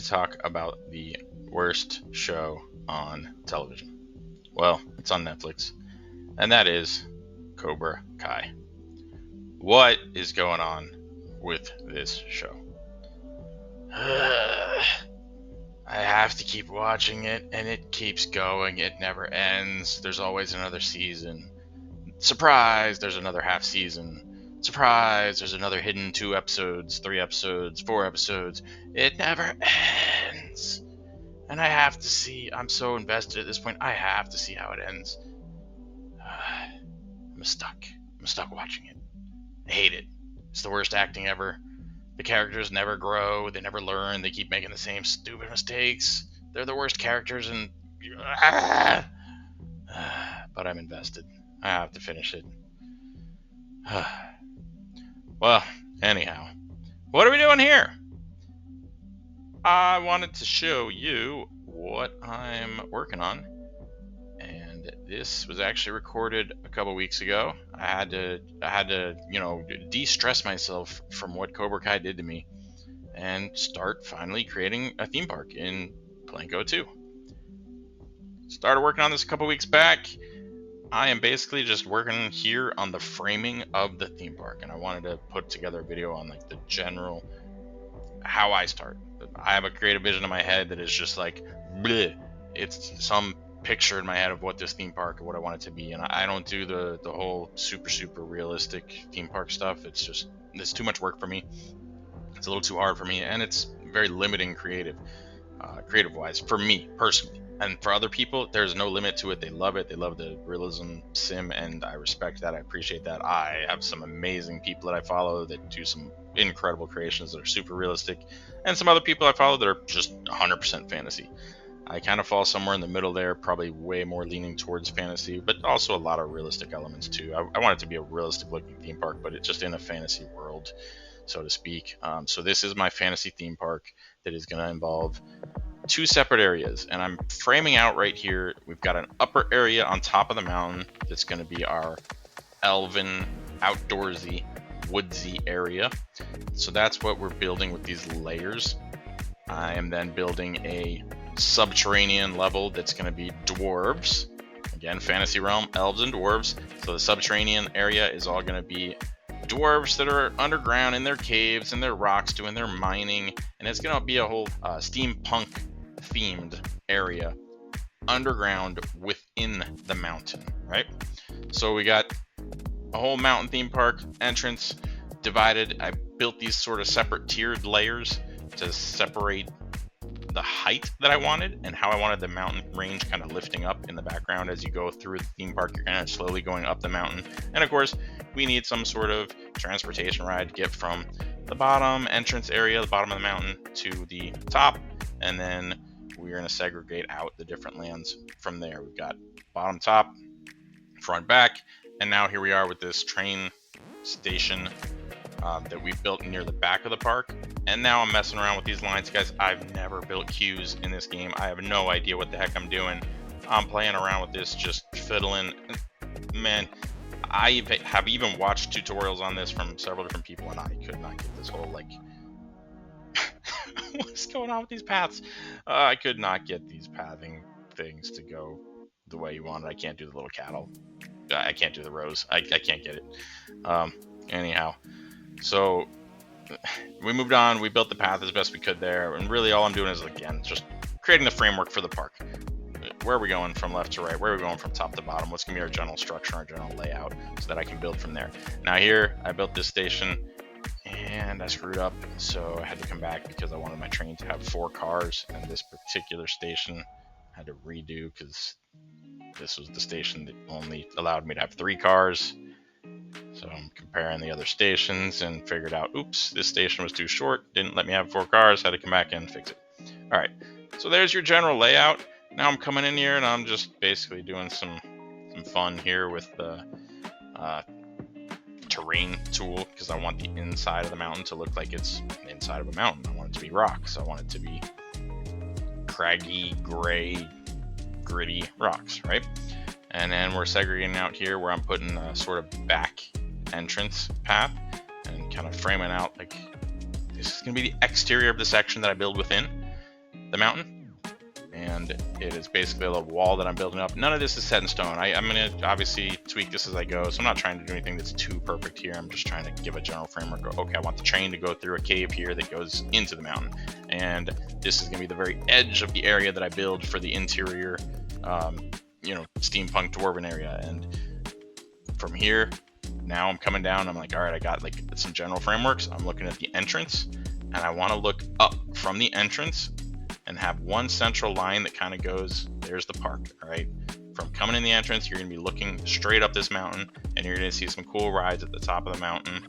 talk about the worst show on television. Well, it's on Netflix, and that is Cobra Kai. What is going on with this show? I have to keep watching it, and it keeps going. It never ends. There's always another season. Surprise, there's another half season. Surprise, there's another hidden 2 episodes, 3 episodes, 4 episodes. It never ends. And I have to see. I'm so invested at this point. I have to see how it ends. I'm stuck. I'm stuck watching it. I hate it. It's the worst acting ever. The characters never grow. They never learn. They keep making the same stupid mistakes. They're the worst characters, and but I'm invested. I have to finish it. Well, anyhow, what are we doing here? I wanted to show you what I'm working on, and this was actually recorded a couple weeks ago. I had to, de-stress myself from what Cobra Kai did to me, and start finally creating a theme park in Planko 2. Started working on this a couple weeks back. I am basically just working here on the framing of the theme park, and I wanted to put together a video on like the general how I start. I have a creative vision in my head that is just like bleh. It's some picture in my head of what this theme park, what I want it to be, and I don't do the whole super realistic theme park stuff. It's too much work for me. It's a little too hard for me, and it's very limiting creative wise for me personally. And for other people, there's no limit to it. They love it. They love the realism sim, and I respect that. I appreciate that. I have some amazing people that I follow that do some incredible creations that are super realistic, and some other people I follow that are just 100% fantasy. I kind of fall somewhere in the middle there, probably way more leaning towards fantasy, but also a lot of realistic elements too. I want it to be a realistic looking theme park, but it's just in a fantasy world, so to speak. So this is my fantasy theme park that is going to involve 2 separate areas, and I'm framing out right here. We've got an upper area on top of the mountain that's going to be our elven, outdoorsy, woodsy area. So that's what we're building with these layers. I am then building a subterranean level that's going to be dwarves. Again, fantasy realm, elves and dwarves. So the subterranean area is all going to be dwarves that are underground in their caves and their rocks doing their mining, and it's going to be a whole steampunk themed area underground within the mountain, right? So we got a whole mountain theme park entrance divided. I built these sort of separate tiered layers to separate the height that I wanted and how I wanted the mountain range kind of lifting up in the background. As you go through the theme park, you're kind of slowly going up the mountain, and of course we need some sort of transportation ride to get from the bottom entrance area, the bottom of the mountain, to the top, and then we're going to segregate out the different lands from there. We've got bottom, top, front, back, and now here we are with this train station that we built near the back of the park. And now I'm messing around with these lines, guys. I've never built queues in this game. I have no idea what the heck I'm doing. I'm playing around with this, just fiddling. Man, I have even watched tutorials on this from several different people, and I could not get this whole like what's going on with these paths? I could not get these pathing things to go the way you want it. I can't do the little cattle. I can't do the rows. I can't get it. Anyhow, so we moved on. We built the path as best we could there, and really all I'm doing is, again, just creating the framework for the park. Where are we going from left to right? Where are we going from top to bottom? What's going to be our general structure, our general layout, so that I can build from there. Now here, I built this station, and I screwed up, so I had to come back because I wanted my train to have 4 cars, and this particular station I had to redo because this was the station that only allowed me to have 3 cars. So I'm comparing the other stations and figured out, oops, this station was too short, didn't let me have 4 cars, had to come back in and fix it. All right, so there's your general layout. Now I'm coming in here and I'm just basically doing some fun here with the terrain tool, because I want the inside of the mountain to look like it's inside of a mountain. I want it to be rocks. I want it to be craggy, gray, gritty rocks, right? And then we're segregating out here where I'm putting a sort of back entrance path and kind of framing out like this is going to be the exterior of the section that I build within. the mountain. And it is basically a little wall that I'm building up. None of this is set in stone. I'm going to obviously tweak this as I go, so I'm not trying to do anything that's too perfect here. I'm just trying to give a general framework. Okay, I want the train to go through a cave here that goes into the mountain, and this is going to be the very edge of the area that I build for the interior, steampunk dwarven area. And from here, now I'm coming down. I'm like, all right, I got like some general frameworks. I'm looking at the entrance, and I want to look up from the entrance and have one central line that kind of goes, there's the park, all right? From coming in the entrance, you're gonna be looking straight up this mountain, and you're gonna see some cool rides at the top of the mountain.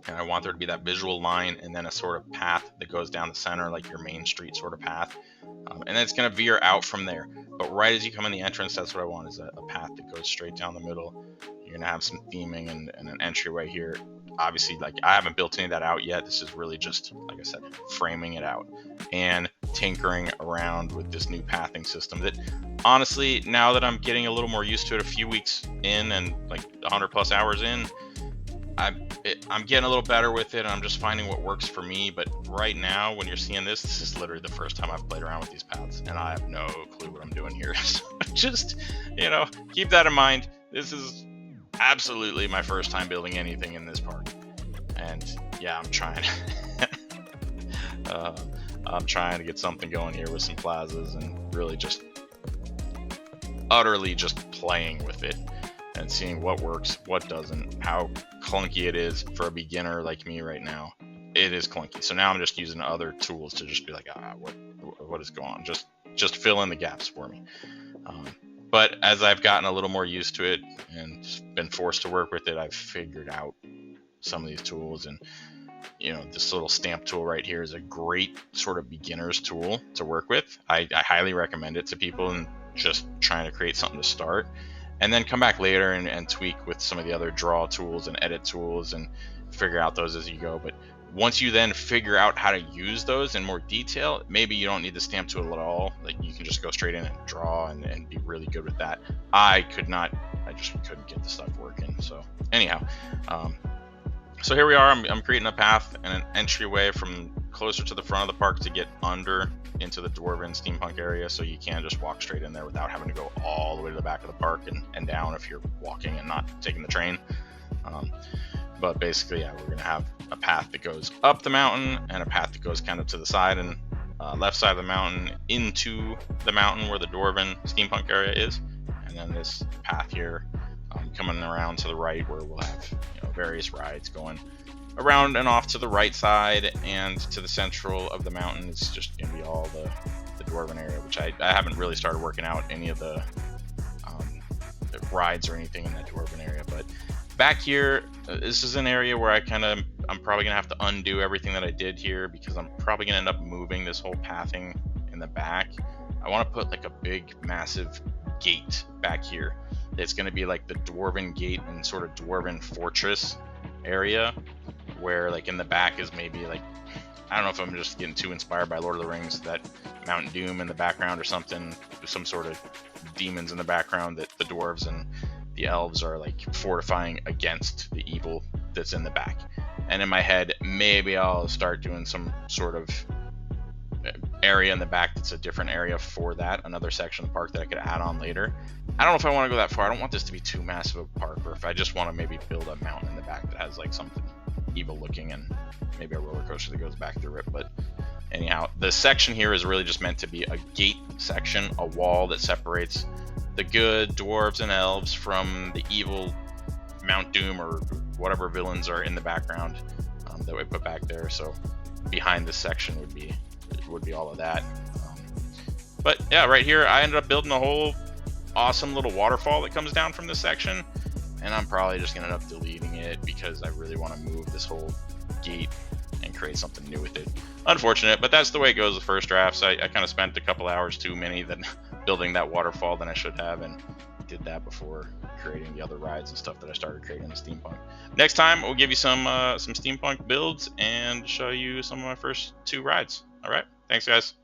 And I want there to be that visual line and then a sort of path that goes down the center, like your main street sort of path. And then it's gonna veer out from there. But right as you come in the entrance, that's what I want, is a path that goes straight down the middle. You're gonna have some theming and an entryway here. Obviously, like, I haven't built any of that out yet. This is really just, like I said, framing it out and tinkering around with this new pathing system that, honestly, now that I'm getting a little more used to it, a few weeks in and like 100 plus hours in, I'm getting a little better with it, and I'm just finding what works for me. But right now, when you're seeing this is literally the first time I've played around with these paths, and I have no clue what I'm doing here. So just, keep that in mind. This is absolutely my first time building anything in this park, and yeah, I'm trying I'm trying to get something going here with some plazas, and really just utterly just playing with it and seeing what works, what doesn't, how clunky it is for a beginner like me right now. It is clunky, so now I'm just using other tools to just be like, what is going on, just fill in the gaps for me. But as I've gotten a little more used to it and been forced to work with it, I've figured out some of these tools. And, this little stamp tool right here is a great sort of beginner's tool to work with. I highly recommend it to people and just trying to create something to start. And then come back later and tweak with some of the other draw tools and edit tools and figure out those as you go. But once you then figure out how to use those in more detail, maybe you don't need the stamp tool at all. Like, you can just go straight in and draw and be really good with that. I just couldn't get the stuff working. So anyhow, so here we are. I'm creating a path and an entryway from closer to the front of the park to get under into the dwarven steampunk area, so you can just walk straight in there without having to go all the way to the back of the park and down if you're walking and not taking the train. But basically, yeah, we're gonna have a path that goes up the mountain and a path that goes kind of to the side and left side of the mountain into the mountain where the dwarven steampunk area is, and then this path here coming around to the right where we'll have various rides going around and off to the right side, and to the central of the mountain is just gonna be all the dwarven area, which I haven't really started working out any of the rides or anything in that dwarven area. But back here, this is an area where I'm probably gonna have to undo everything that I did here, because I'm probably gonna end up moving this whole pathing in the back. I want to put like a big massive gate back here. It's gonna be like the dwarven gate and sort of dwarven fortress area, where like in the back is maybe like, I don't know if I'm just getting too inspired by Lord of the Rings, that Mount Doom in the background or something, some sort of demons in the background that the dwarves and the elves are like fortifying against the evil that's in the back. And in my head, maybe I'll start doing some sort of area in the back that's a different area for that, another section of the park that I could add on later. I don't know if I want to go that far. I don't want this to be too massive of a park, or if I just want to maybe build a mountain in the back that has like something evil looking and maybe a roller coaster that goes back through it. But anyhow, the section here is really just meant to be a gate section, a wall that separates the good dwarves and elves from the evil Mount Doom or whatever villains are in the background that we put back there. So behind this section would be all of that. But yeah, right here I ended up building a whole awesome little waterfall that comes down from this section, and I'm probably just gonna end up deleting it because I really want to move this whole gate and create something new with it. Unfortunate, but that's the way it goes with first drafts. I kind of spent a couple hours too many than building that waterfall than I should have, and did that before creating the other rides and stuff that I started creating in Steampunk. Next time we'll give you some Steampunk builds and show you some of my first 2 rides. All right, thanks guys.